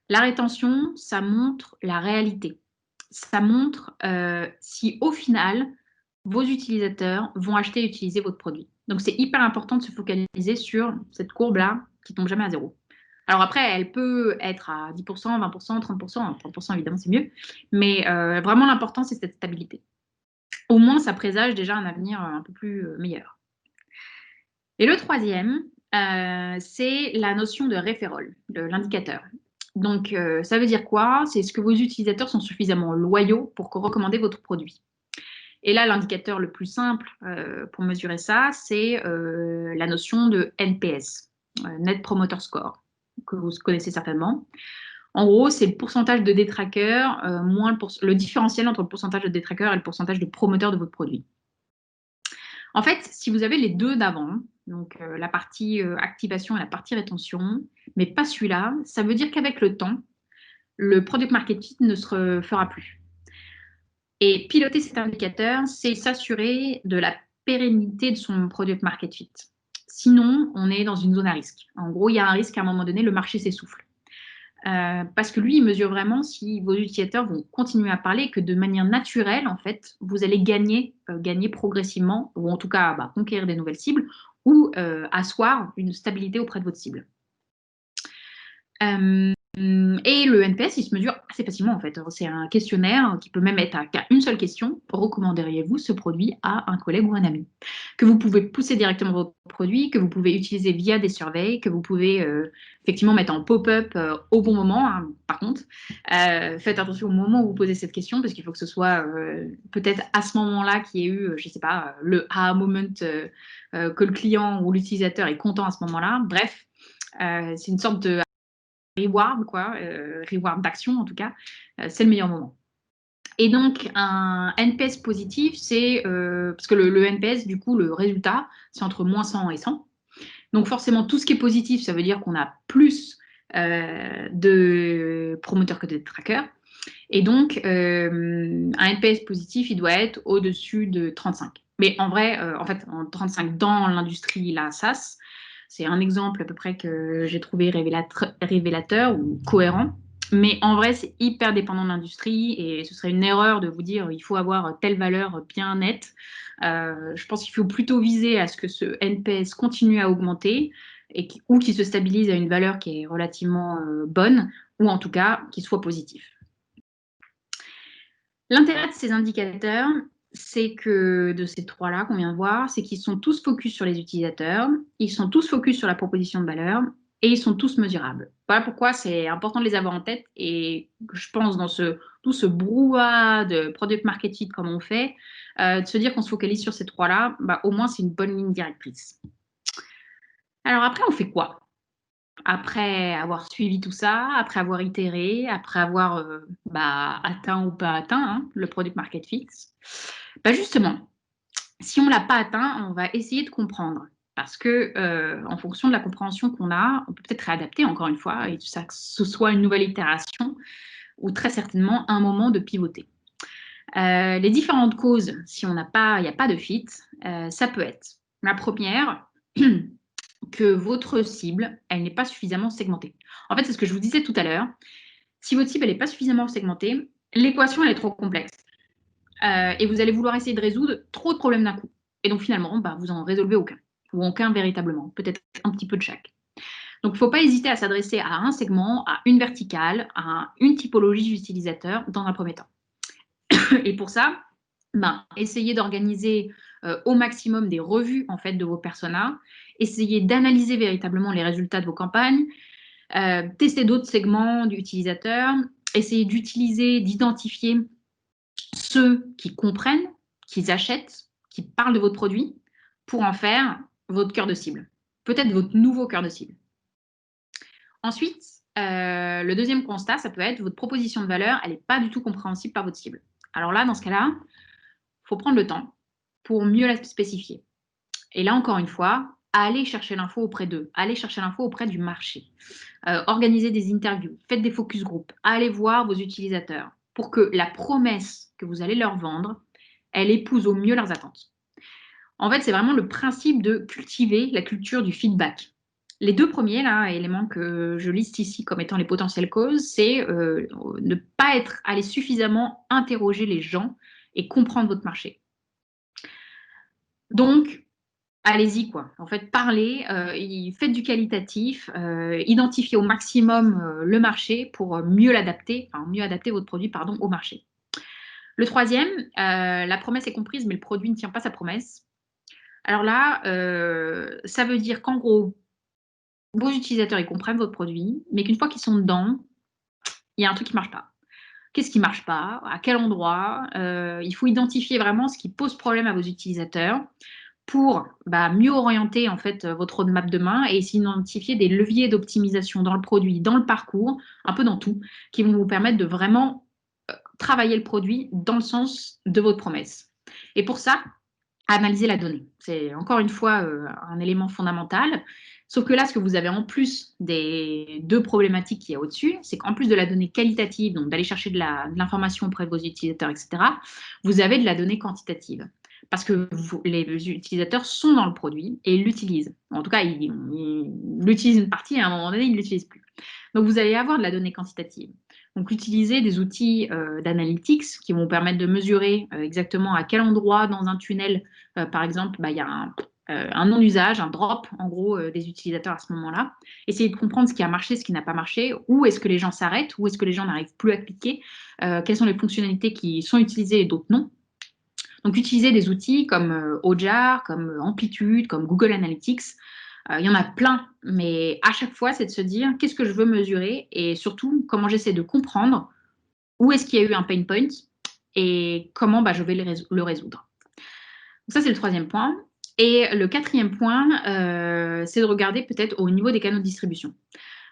La rétention, ça montre la réalité. Ça montre si au final, vos utilisateurs vont acheter et utiliser votre produit. Donc, c'est hyper important de se focaliser sur cette courbe-là qui ne tombe jamais à zéro. Alors après, elle peut être à 10%, 20%, 30%. 30% évidemment, c'est mieux. Mais vraiment, l'important, c'est cette stabilité. Au moins, ça présage déjà un avenir un peu plus meilleur. Et le troisième, c'est la notion de référol, de l'indicateur. Donc, ça veut dire quoi? C'est ce que vos utilisateurs sont suffisamment loyaux pour recommander votre produit. Et là, l'indicateur le plus simple pour mesurer ça, c'est la notion de NPS, Net Promoter Score, que vous connaissez certainement. En gros, c'est le pourcentage de détraqueurs moins le différentiel entre le pourcentage de détraqueurs et le pourcentage de promoteurs de votre produit. En fait, si vous avez les deux d'avant, donc la partie activation et la partie rétention, mais pas celui-là, ça veut dire qu'avec le temps, le product market fit ne se fera plus. Et piloter cet indicateur, c'est s'assurer de la pérennité de son product market fit. Sinon, on est dans une zone à risque. En gros, il y a un risque qu'à un moment donné, le marché s'essouffle. Parce que lui, il mesure vraiment si vos utilisateurs vont continuer à parler et que de manière naturelle, en fait, vous allez gagner progressivement, ou en tout cas conquérir des nouvelles cibles, ou asseoir une stabilité auprès de votre cible. Et le NPS, il se mesure assez facilement en fait. C'est un questionnaire qui peut même être qu'à une seule question. Recommanderiez-vous ce produit à un collègue ou un ami? Que vous pouvez pousser directement votre produit, que vous pouvez utiliser via des surveys, que vous pouvez effectivement mettre en pop-up au bon moment. Hein. Par contre, faites attention au moment où vous posez cette question parce qu'il faut que ce soit peut-être à ce moment-là qu'il y ait eu, je ne sais pas, le aha moment que le client ou l'utilisateur est content à ce moment-là. Bref, c'est une sorte de reward, reward d'action en tout cas, c'est le meilleur moment. Et donc, un NPS positif, c'est parce que le NPS, du coup, le résultat, c'est entre moins 100 et 100. Donc, forcément, tout ce qui est positif, ça veut dire qu'on a plus de promoteurs que de trackers. Et donc, un NPS positif, il doit être au-dessus de 35. Mais en vrai, en fait, en 35 dans l'industrie, la SaaS, c'est un exemple à peu près que j'ai trouvé révélateur ou cohérent. Mais en vrai, c'est hyper dépendant de l'industrie et ce serait une erreur de vous dire il faut avoir telle valeur bien nette. Je pense qu'il faut plutôt viser à ce que ce NPS continue à augmenter ou qu'il se stabilise à une valeur qui est relativement bonne ou en tout cas qu'il soit positif. L'intérêt de ces indicateurs, c'est que de ces trois-là qu'on vient de voir, c'est qu'ils sont tous focus sur les utilisateurs, ils sont tous focus sur la proposition de valeur et ils sont tous mesurables. Voilà pourquoi c'est important de les avoir en tête et je pense dans tout ce brouhaha de product market fit comme on fait, de se dire qu'on se focalise sur ces trois-là, au moins c'est une bonne ligne directrice. Alors après, on fait quoi? Après avoir suivi tout ça, après avoir itéré, après avoir atteint ou pas atteint le product market fit, justement, si on ne l'a pas atteint, on va essayer de comprendre. Parce que en fonction de la compréhension qu'on a, on peut peut-être réadapter encore une fois, et que ce soit une nouvelle itération ou très certainement un moment de pivoter. Les différentes causes, si il n'y a pas de fit, ça peut être la première, que votre cible, elle n'est pas suffisamment segmentée. En fait, c'est ce que je vous disais tout à l'heure. Si votre cible, elle n'est pas suffisamment segmentée, l'équation, elle est trop complexe. Et vous allez vouloir essayer de résoudre trop de problèmes d'un coup. Et donc, finalement, vous n'en résolvez aucun. Ou aucun véritablement. Peut-être un petit peu de chaque. Donc, il ne faut pas hésiter à s'adresser à un segment, à une verticale, à une typologie d'utilisateur dans un premier temps. Et pour ça, essayez d'organiser au maximum des revues en fait, de vos personas, essayez d'analyser véritablement les résultats de vos campagnes, tester d'autres segments d'utilisateurs, essayez d'identifier ceux qui comprennent, qui achètent, qui parlent de votre produit pour en faire votre cœur de cible, peut-être votre nouveau cœur de cible. Ensuite, Le deuxième constat, ça peut être votre proposition de valeur, elle n'est pas du tout compréhensible par votre cible. Alors là, dans ce cas-là, il faut prendre le temps pour mieux la spécifier. Et là, encore une fois, allez chercher l'info auprès d'eux, allez chercher l'info auprès du marché. Organisez des interviews, faites des focus group, allez voir vos utilisateurs pour que la promesse que vous allez leur vendre, elle épouse au mieux leurs attentes. En fait, c'est vraiment le principe de cultiver la culture du feedback. Les deux premiers éléments que je liste ici comme étant les potentielles causes, c'est ne pas être allé suffisamment interroger les gens et comprendre votre marché. Donc, allez-y, quoi. En fait, parlez, faites du qualitatif, identifiez au maximum le marché pour mieux l'adapter, enfin, mieux adapter votre produit, pardon, au marché. Le troisième, la promesse est comprise, mais le produit ne tient pas sa promesse. Alors là, ça veut dire qu'en gros, vos utilisateurs, ils comprennent votre produit, mais qu'une fois qu'ils sont dedans, il y a un truc qui ne marche pas. Qu'est-ce qui ne marche pas? À quel endroit? Il faut identifier vraiment ce qui pose problème à vos utilisateurs pour mieux orienter en fait votre roadmap demain et essayer d'identifier des leviers d'optimisation dans le produit, dans le parcours, un peu dans tout, qui vont vous permettre de vraiment travailler le produit dans le sens de votre promesse. Et pour ça, analyser la donnée. C'est encore une fois un élément fondamental. Sauf que là, ce que vous avez en plus des deux problématiques qu'il y a au-dessus, c'est qu'en plus de la donnée qualitative, donc d'aller chercher de l'information auprès de vos utilisateurs, etc., vous avez de la donnée quantitative. Parce que les utilisateurs sont dans le produit et ils l'utilisent. En tout cas, ils l'utilisent une partie et à un moment donné, ils ne l'utilisent plus. Donc, vous allez avoir de la donnée quantitative. Donc, utiliser des outils d'analytics qui vont permettre de mesurer exactement à quel endroit dans un tunnel, par exemple, il y a un non-usage, un drop, en gros, des utilisateurs à ce moment-là. Essayer de comprendre ce qui a marché, ce qui n'a pas marché, où est-ce que les gens s'arrêtent, où est-ce que les gens n'arrivent plus à cliquer, quelles sont les fonctionnalités qui sont utilisées et d'autres non. Donc, utiliser des outils comme Ojar, comme Amplitude, comme Google Analytics. Il y en a plein, mais à chaque fois, c'est de se dire qu'est-ce que je veux mesurer et surtout comment j'essaie de comprendre où est-ce qu'il y a eu un pain point et comment je vais le résoudre. Donc ça, c'est le troisième point. Et le quatrième point, c'est de regarder peut-être au niveau des canaux de distribution.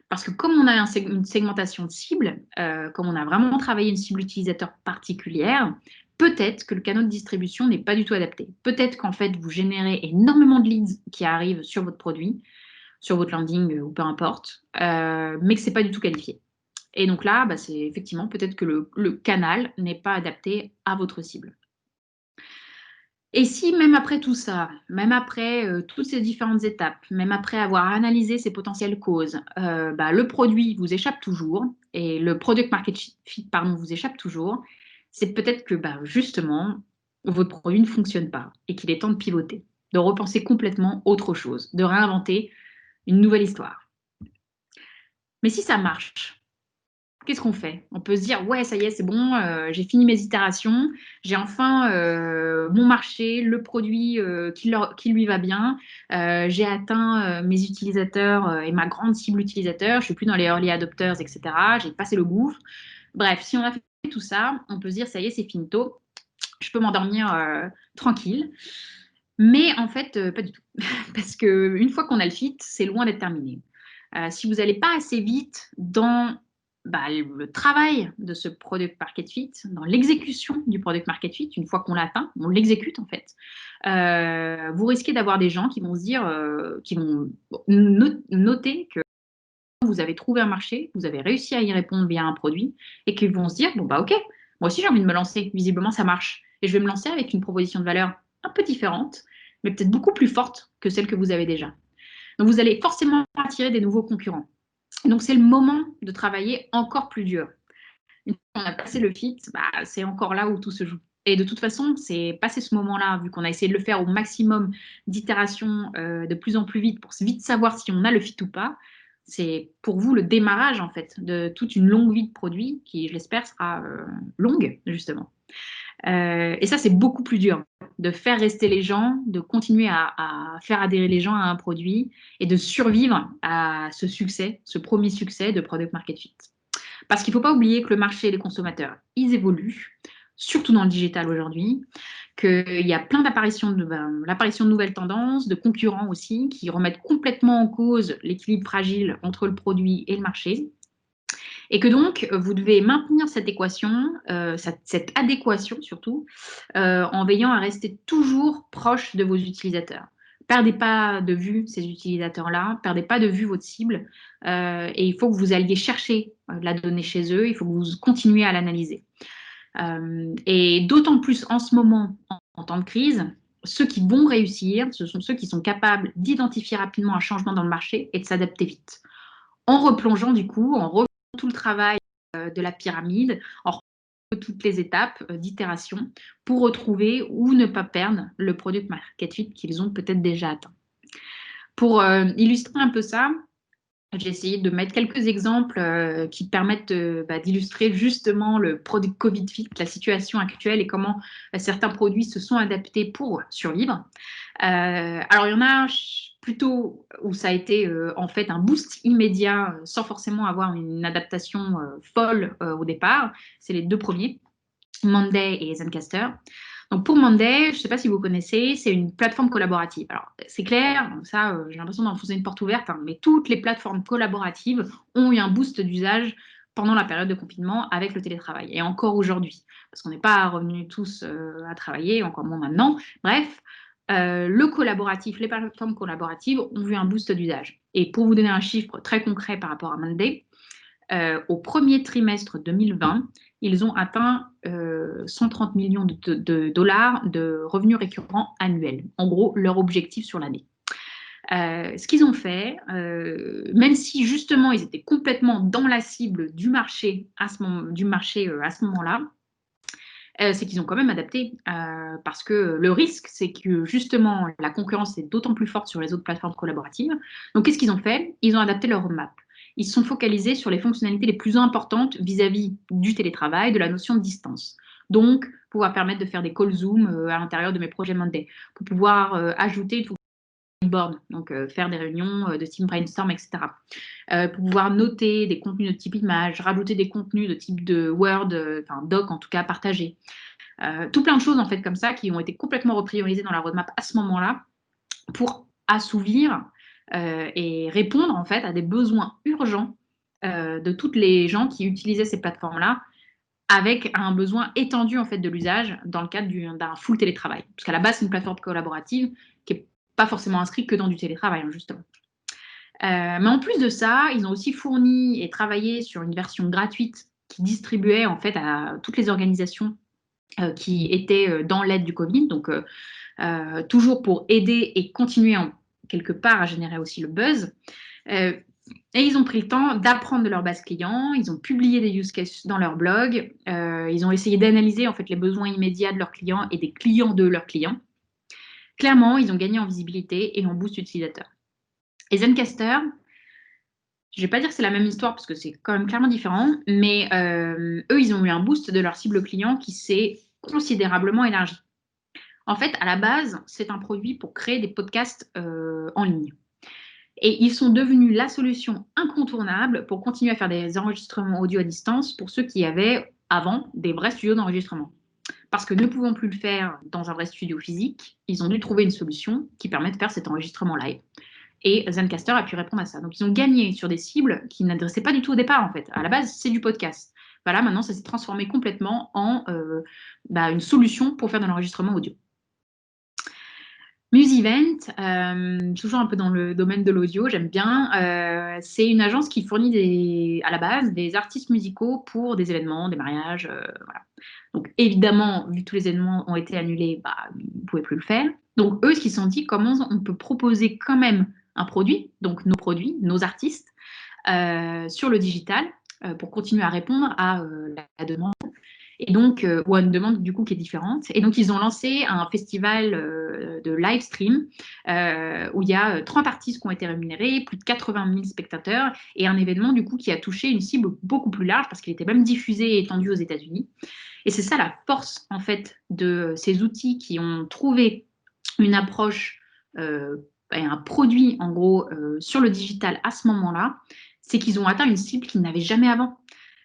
Parce que comme on a une segmentation de cible, comme on a vraiment travaillé une cible utilisateur particulière, peut-être que le canal de distribution n'est pas du tout adapté. Peut-être qu'en fait, vous générez énormément de leads qui arrivent sur votre produit, sur votre landing ou peu importe, mais que ce n'est pas du tout qualifié. Et donc là, c'est effectivement peut-être que le canal n'est pas adapté à votre cible. Et si même après tout ça, même après toutes ces différentes étapes, même après avoir analysé ces potentielles causes, le produit vous échappe toujours et le product market fit vous échappe toujours, c'est peut-être que justement, votre produit ne fonctionne pas et qu'il est temps de pivoter, de repenser complètement autre chose, de réinventer une nouvelle histoire. Mais si ça marche, qu'est-ce qu'on fait? On peut se dire, ouais, ça y est, c'est bon, j'ai fini mes itérations, j'ai enfin mon marché, le produit qui lui va bien, j'ai atteint mes utilisateurs et ma grande cible utilisateur, je ne suis plus dans les early adopters, etc. J'ai passé le gouffre. Bref, si on a fait tout ça, on peut se dire, ça y est, c'est finito, je peux m'endormir tranquille. Mais en fait, pas du tout. Parce qu'une fois qu'on a le fit, c'est loin d'être terminé. Si vous n'allez pas assez vite dans le travail de ce product market fit, dans l'exécution du product market fit, une fois qu'on l'atteint, on l'exécute en fait, vous risquez d'avoir des gens qui vont se dire, qui vont noter que vous avez trouvé un marché, vous avez réussi à y répondre via un produit, et qu'ils vont se dire, bon ok, moi aussi j'ai envie de me lancer, visiblement ça marche, et je vais me lancer avec une proposition de valeur un peu différente, mais peut-être beaucoup plus forte que celle que vous avez déjà. Donc vous allez forcément attirer des nouveaux concurrents. Donc, c'est le moment de travailler encore plus dur. Une fois qu'on a passé le fit, c'est encore là où tout se joue. Et de toute façon, c'est passé ce moment-là, vu qu'on a essayé de le faire au maximum d'itérations de plus en plus vite pour vite savoir si on a le fit ou pas. C'est pour vous le démarrage, en fait, de toute une longue vie de produit qui, je l'espère, sera longue, justement. Et ça, c'est beaucoup plus dur de faire rester les gens, de continuer à faire adhérer les gens à un produit et de survivre à ce succès, ce premier succès de Product Market Fit. Parce qu'il ne faut pas oublier que le marché et les consommateurs, ils évoluent, surtout dans le digital aujourd'hui, qu'il y a plein l'apparition de nouvelles tendances, de concurrents aussi, qui remettent complètement en cause l'équilibre fragile entre le produit et le marché. Et que donc, vous devez maintenir cette équation, cette adéquation surtout, en veillant à rester toujours proche de vos utilisateurs. Perdez pas de vue ces utilisateurs-là, perdez pas de vue votre cible, et il faut que vous alliez chercher la donnée chez eux, il faut que vous continuiez à l'analyser. Et d'autant plus en ce moment, en temps de crise, ceux qui vont réussir, ce sont ceux qui sont capables d'identifier rapidement un changement dans le marché et de s'adapter vite. En replongeant du coup, en refaisant tout le travail de la pyramide, en refaisant toutes les étapes d'itération pour retrouver ou ne pas perdre le product market fit qu'ils ont peut-être déjà atteint. Pour illustrer un peu ça, j'ai essayé de mettre quelques exemples qui permettent d'illustrer justement le product Covid fit, la situation actuelle et comment certains produits se sont adaptés pour survivre. Alors, il y en a plutôt où ça a été en fait un boost immédiat sans forcément avoir une adaptation folle au départ. C'est les deux premiers, Monday et Zencastr. Donc pour Monday, je ne sais pas si vous connaissez, c'est une plateforme collaborative. Alors c'est clair, ça j'ai l'impression d'enfoncer une porte ouverte, hein, mais toutes les plateformes collaboratives ont eu un boost d'usage pendant la période de confinement avec le télétravail, et encore aujourd'hui, parce qu'on n'est pas revenus tous à travailler, encore moins maintenant. Bref, le collaboratif, les plateformes collaboratives ont vu un boost d'usage. Et pour vous donner un chiffre très concret par rapport à Monday, au premier trimestre 2020, ils ont atteint 130 millions de dollars de revenus récurrents annuels. En gros, leur objectif sur l'année. Ce qu'ils ont fait, même si justement ils étaient complètement dans la cible du marché à ce moment-là, c'est qu'ils ont quand même adapté, parce que le risque, c'est que justement la concurrence est d'autant plus forte sur les autres plateformes collaboratives. Donc qu'est-ce qu'ils ont fait? Ils ont adapté leur roadmap. Ils se sont focalisés sur les fonctionnalités les plus importantes vis-à-vis du télétravail, de la notion de distance. Donc, pouvoir permettre de faire des calls Zoom à l'intérieur de mes projets Monday, pour pouvoir ajouter une fonction board, donc faire des réunions de team brainstorm, etc. Pour pouvoir noter des contenus de type image, rajouter des contenus de type de Word, enfin doc en tout cas, partagé. Tout plein de choses en fait comme ça qui ont été complètement repriorisées dans la roadmap à ce moment-là pour assouvir et répondre en fait à des besoins urgents de toutes les gens qui utilisaient ces plateformes-là, avec un besoin étendu en fait de l'usage dans le cadre d'un full télétravail. Parce qu'à la base, c'est une plateforme collaborative qui n'est pas forcément inscrite que dans du télétravail, hein, justement. Mais en plus de ça, ils ont aussi fourni et travaillé sur une version gratuite qui distribuait en fait à toutes les organisations qui étaient dans l'aide du Covid, donc toujours pour aider et continuer quelque part à générer aussi le buzz. Et ils ont pris le temps d'apprendre de leur base client, ils ont publié des use cases dans leur blog, ils ont essayé d'analyser en fait les besoins immédiats de leurs clients et des clients de leurs clients. Clairement, ils ont gagné en visibilité et en boost utilisateur. Et Zencastr, je ne vais pas dire que c'est la même histoire parce que c'est quand même clairement différent, mais eux, ils ont eu un boost de leur cible client qui s'est considérablement élargi. En fait, à la base, c'est un produit pour créer des podcasts en ligne. Et ils sont devenus la solution incontournable pour continuer à faire des enregistrements audio à distance pour ceux qui avaient avant des vrais studios d'enregistrement. Parce que ne pouvant plus le faire dans un vrai studio physique, ils ont dû trouver une solution qui permet de faire cet enregistrement live. Et Zencastr a pu répondre à ça. Donc ils ont gagné sur des cibles qui n'adressaient pas du tout au départ en fait. À la base, c'est du podcast. Voilà, maintenant ça s'est transformé complètement en une solution pour faire de l'enregistrement audio. Musevent, toujours un peu dans le domaine de l'audio, j'aime bien. C'est une agence qui fournit à la base des artistes musicaux pour des événements, des mariages. Voilà. Donc évidemment, vu que tous les événements ont été annulés, ils ne pouvaient plus le faire. Donc eux, ce qu'ils se sont dit, comment on peut proposer quand même un produit, donc nos produits, nos artistes, sur le digital, pour continuer à répondre à la demande. Et donc, ou à une demande du coup qui est différente. Et donc, ils ont lancé un festival de live stream où il y a 30 artistes qui ont été rémunérés, plus de 80 000 spectateurs, et un événement du coup qui a touché une cible beaucoup plus large parce qu'il était même diffusé et étendu aux États-Unis. Et c'est ça la force en fait de ces outils qui ont trouvé une approche et un produit en gros sur le digital à ce moment-là, c'est qu'ils ont atteint une cible qu'ils n'avaient jamais avant.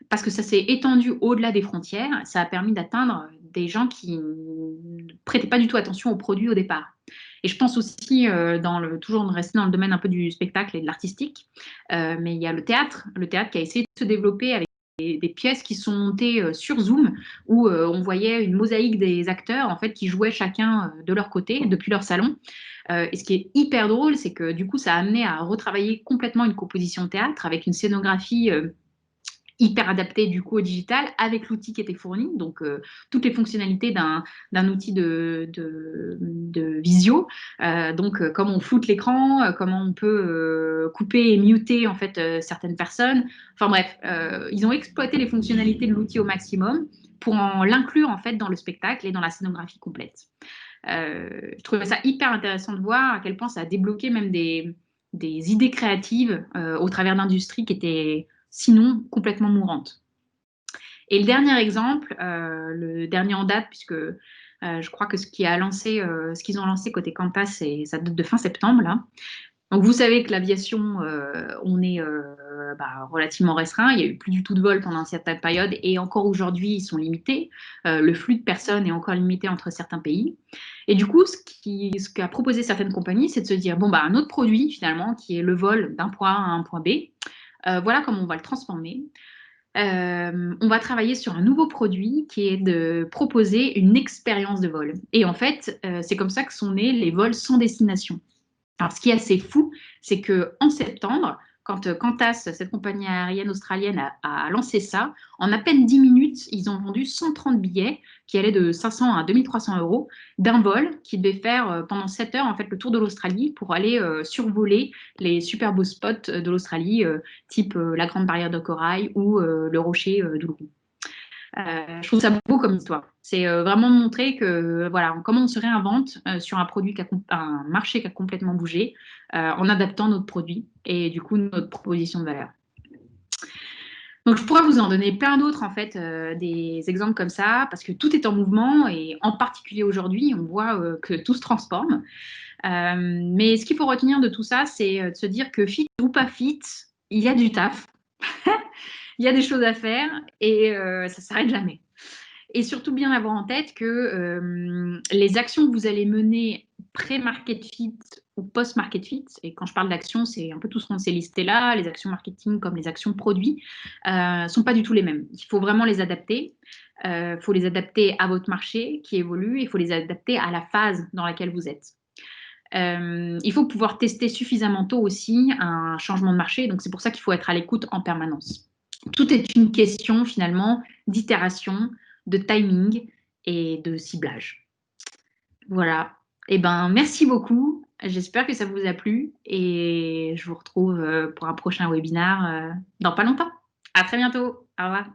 Parce que ça s'est étendu au-delà des frontières, ça a permis d'atteindre des gens qui ne prêtaient pas du tout attention aux produits au départ. Et je pense aussi, toujours de rester dans le domaine un peu du spectacle et de l'artistique, mais il y a le théâtre qui a essayé de se développer avec des pièces qui sont montées sur Zoom, où on voyait une mosaïque des acteurs en fait, qui jouaient chacun de leur côté, depuis leur salon. Et ce qui est hyper drôle, c'est que du coup, ça a amené à retravailler complètement une composition de théâtre avec une scénographie hyper adapté du coup au digital avec l'outil qui était fourni, donc toutes les fonctionnalités d'un outil de visio, donc comment on floute l'écran, comment on peut couper et muter en fait certaines personnes. Enfin bref, ils ont exploité les fonctionnalités de l'outil au maximum pour l'inclure en fait dans le spectacle et dans la scénographie complète. Je trouvais ça hyper intéressant de voir à quel point ça a débloqué même des idées créatives au travers d'industries qui étaient sinon complètement mourantes. Et le dernier exemple, le dernier en date, puisque je crois que ce qu'ils ont lancé côté Campus, ça date de fin septembre, là. Donc vous savez que l'aviation, on est relativement restreint. Il n'y a eu plus du tout de vol pendant une certaine période et encore aujourd'hui, ils sont limités. Le flux de personnes est encore limité entre certains pays. Et du coup, ce qu'a proposé certaines compagnies, c'est de se dire, bon, un autre produit finalement, qui est le vol d'un point A à un point B, voilà comment on va le transformer. On va travailler sur un nouveau produit qui est de proposer une expérience de vol. Et en fait, c'est comme ça que sont nés les vols sans destination. Alors, ce qui est assez fou, c'est qu'en septembre, quand Qantas, cette compagnie aérienne australienne, a lancé ça, en à peine 10 minutes, ils ont vendu 130 billets qui allaient de 500 à 2300 euros d'un vol qui devait faire pendant 7 heures en fait, le tour de l'Australie pour aller survoler les super beaux spots de l'Australie, type la Grande Barrière de Corail ou le rocher d'Uluru. Je trouve ça beau comme histoire. C'est vraiment montrer que voilà, comment on se réinvente sur un marché qui a complètement bougé en adaptant notre produit et du coup notre proposition de valeur. Donc je pourrais vous en donner plein d'autres en fait, des exemples comme ça, parce que tout est en mouvement et en particulier aujourd'hui, on voit que tout se transforme. Mais ce qu'il faut retenir de tout ça, c'est de se dire que fit ou pas fit, il y a du taf, il y a des choses à faire et ça ne s'arrête jamais. Et surtout bien avoir en tête que les actions que vous allez mener pré-market fit ou post-market fit, et quand je parle d'actions, c'est un peu tout ce qu'on s'est listé là, les actions marketing comme les actions produits, ne sont pas du tout les mêmes. Il faut vraiment les adapter. Il faut les adapter à votre marché qui évolue, il faut les adapter à la phase dans laquelle vous êtes. Il faut pouvoir tester suffisamment tôt aussi un changement de marché, donc c'est pour ça qu'il faut être à l'écoute en permanence. Tout est une question finalement d'itération, de timing et de ciblage. Voilà. Eh ben, merci beaucoup. J'espère que ça vous a plu et je vous retrouve pour un prochain webinaire dans pas longtemps. À très bientôt. Au revoir.